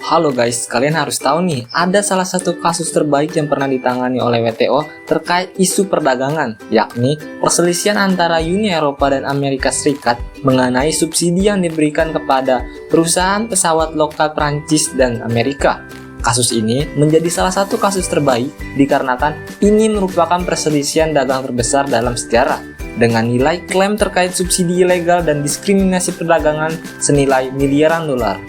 Halo guys, kalian harus tahu nih, ada salah satu kasus terbaik yang pernah ditangani oleh WTO terkait isu perdagangan, yakni perselisihan antara Uni Eropa dan Amerika Serikat mengenai subsidi yang diberikan kepada perusahaan pesawat lokal Prancis dan Amerika. Kasus ini menjadi salah satu kasus terbaik dikarenakan ini merupakan perselisihan dagang terbesar dalam sejarah, dengan nilai klaim terkait subsidi ilegal dan diskriminasi perdagangan senilai miliaran dolar.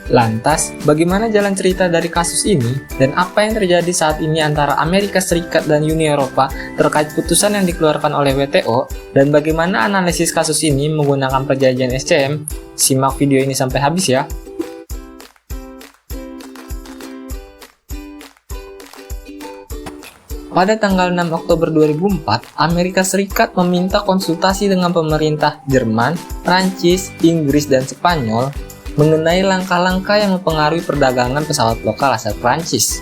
Lantas, bagaimana jalan cerita dari kasus ini dan apa yang terjadi saat ini antara Amerika Serikat dan Uni Eropa terkait putusan yang dikeluarkan oleh WTO, dan bagaimana analisis kasus ini menggunakan perjanjian SCM? Simak video ini sampai habis ya. Pada tanggal 6 Oktober 2004, Amerika Serikat meminta konsultasi dengan pemerintah Jerman, Prancis, Inggris, dan Spanyol mengenai langkah-langkah yang mempengaruhi perdagangan pesawat lokal asal Prancis.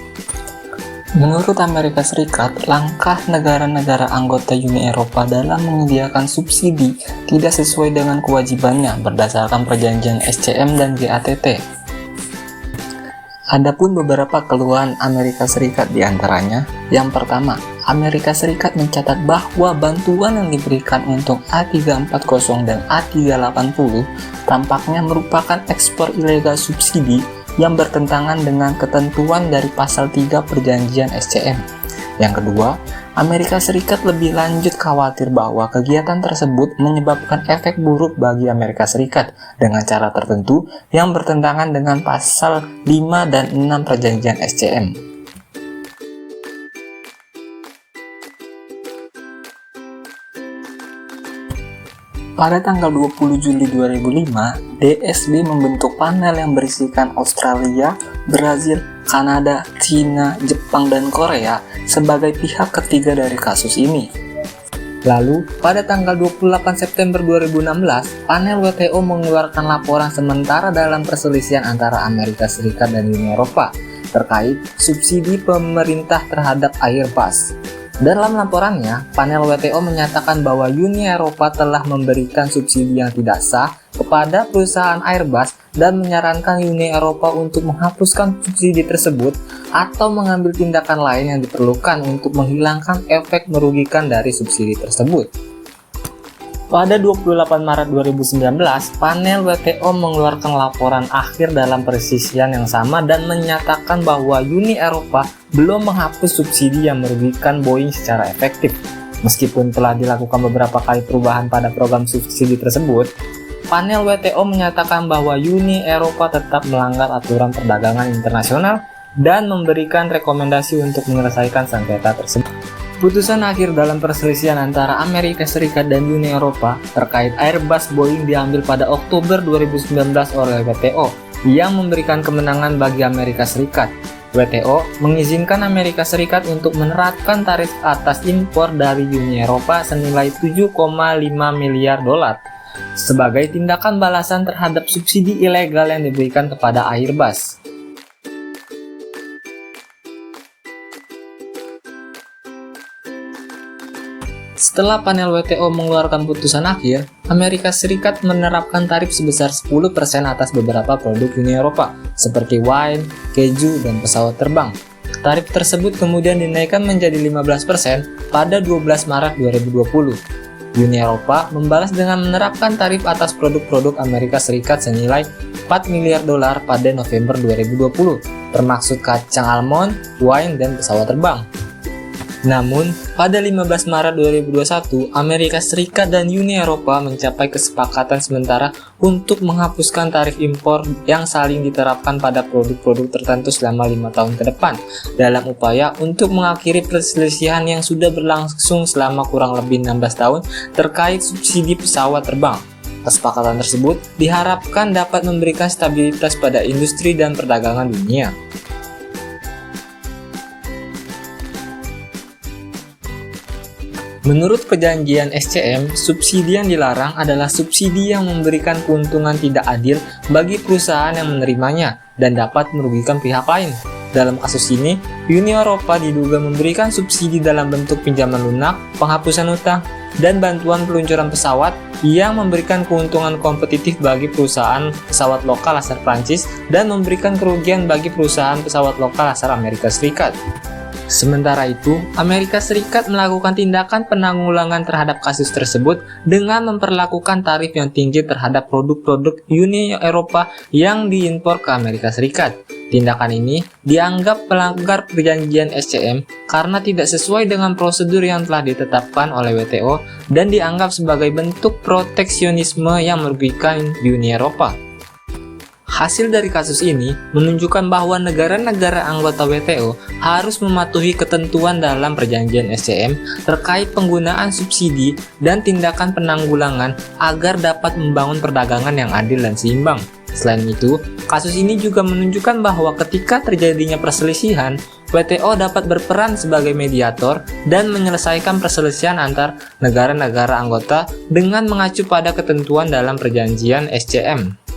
Menurut Amerika Serikat, langkah negara-negara anggota Uni Eropa dalam menyediakan subsidi tidak sesuai dengan kewajibannya berdasarkan perjanjian SCM dan GATT. Adapun beberapa keluhan Amerika Serikat diantaranya, yang pertama, Amerika Serikat mencatat bahwa bantuan yang diberikan untuk A340 dan A380 tampaknya merupakan ekspor ilegal subsidi yang bertentangan dengan ketentuan dari pasal 3 perjanjian SCM. Yang kedua, Amerika Serikat lebih lanjut khawatir bahwa kegiatan tersebut menyebabkan efek buruk bagi Amerika Serikat dengan cara tertentu yang bertentangan dengan pasal 5 dan 6 perjanjian SCM. Pada tanggal 20 Juli 2005, DSB membentuk panel yang berisikan Australia, Brazil, Kanada, Cina, Jepang, dan Korea sebagai pihak ketiga dari kasus ini. Lalu, pada tanggal 28 September 2016, panel WTO mengeluarkan laporan sementara dalam perselisihan antara Amerika Serikat dan Uni Eropa terkait subsidi pemerintah terhadap Airbus. Dalam laporannya, panel WTO menyatakan bahwa Uni Eropa telah memberikan subsidi yang tidak sah kepada perusahaan Airbus dan menyarankan Uni Eropa untuk menghapuskan subsidi tersebut atau mengambil tindakan lain yang diperlukan untuk menghilangkan efek merugikan dari subsidi tersebut. Pada 28 Maret 2019, panel WTO mengeluarkan laporan akhir dalam perselisihan yang sama dan menyatakan bahwa Uni Eropa belum menghapus subsidi yang merugikan Boeing secara efektif. Meskipun telah dilakukan beberapa kali perubahan pada program subsidi tersebut, panel WTO menyatakan bahwa Uni Eropa tetap melanggar aturan perdagangan internasional dan memberikan rekomendasi untuk menyelesaikan sengketa tersebut. Putusan akhir dalam perselisihan antara Amerika Serikat dan Uni Eropa terkait Airbus Boeing diambil pada Oktober 2019 oleh WTO yang memberikan kemenangan bagi Amerika Serikat. WTO mengizinkan Amerika Serikat untuk menerapkan tarif atas impor dari Uni Eropa senilai 7,5 miliar dolar sebagai tindakan balasan terhadap subsidi ilegal yang diberikan kepada Airbus. Setelah panel WTO mengeluarkan putusan akhir, Amerika Serikat menerapkan tarif sebesar 10% atas beberapa produk Uni Eropa, seperti wine, keju, dan pesawat terbang. Tarif tersebut kemudian dinaikkan menjadi 15% pada 12 Maret 2020. Uni Eropa membalas dengan menerapkan tarif atas produk-produk Amerika Serikat senilai 4 miliar dolar pada November 2020, termasuk kacang almond, wine, dan pesawat terbang. Namun, pada 15 Maret 2021, Amerika Serikat dan Uni Eropa mencapai kesepakatan sementara untuk menghapuskan tarif impor yang saling diterapkan pada produk-produk tertentu selama 5 tahun ke depan, dalam upaya untuk mengakhiri perselisihan yang sudah berlangsung selama kurang lebih 16 tahun terkait subsidi pesawat terbang. Kesepakatan tersebut diharapkan dapat memberikan stabilitas pada industri dan perdagangan dunia. Menurut perjanjian SCM, subsidi yang dilarang adalah subsidi yang memberikan keuntungan tidak adil bagi perusahaan yang menerimanya dan dapat merugikan pihak lain. Dalam kasus ini, Uni Eropa diduga memberikan subsidi dalam bentuk pinjaman lunak, penghapusan utang, dan bantuan peluncuran pesawat yang memberikan keuntungan kompetitif bagi perusahaan pesawat lokal asal Prancis dan memberikan kerugian bagi perusahaan pesawat lokal asal Amerika Serikat. Sementara itu, Amerika Serikat melakukan tindakan penanggulangan terhadap kasus tersebut dengan memperlakukan tarif yang tinggi terhadap produk-produk Uni Eropa yang diimpor ke Amerika Serikat. Tindakan ini dianggap melanggar perjanjian SCM karena tidak sesuai dengan prosedur yang telah ditetapkan oleh WTO dan dianggap sebagai bentuk proteksionisme yang merugikan Uni Eropa. Hasil dari kasus ini menunjukkan bahwa negara-negara anggota WTO harus mematuhi ketentuan dalam perjanjian SCM terkait penggunaan subsidi dan tindakan penanggulangan agar dapat membangun perdagangan yang adil dan seimbang. Selain itu, kasus ini juga menunjukkan bahwa ketika terjadinya perselisihan, WTO dapat berperan sebagai mediator dan menyelesaikan perselisihan antar negara-negara anggota dengan mengacu pada ketentuan dalam perjanjian SCM.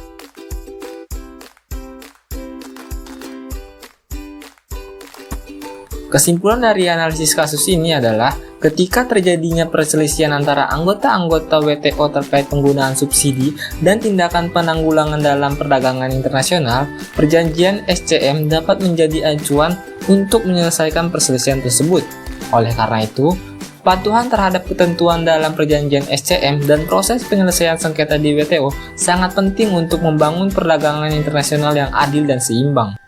Kesimpulan dari analisis kasus ini adalah ketika terjadinya perselisihan antara anggota-anggota WTO terkait penggunaan subsidi dan tindakan penanggulangan dalam perdagangan internasional, perjanjian SCM dapat menjadi acuan untuk menyelesaikan perselisihan tersebut. Oleh karena itu, patuhan terhadap ketentuan dalam perjanjian SCM dan proses penyelesaian sengketa di WTO sangat penting untuk membangun perdagangan internasional yang adil dan seimbang.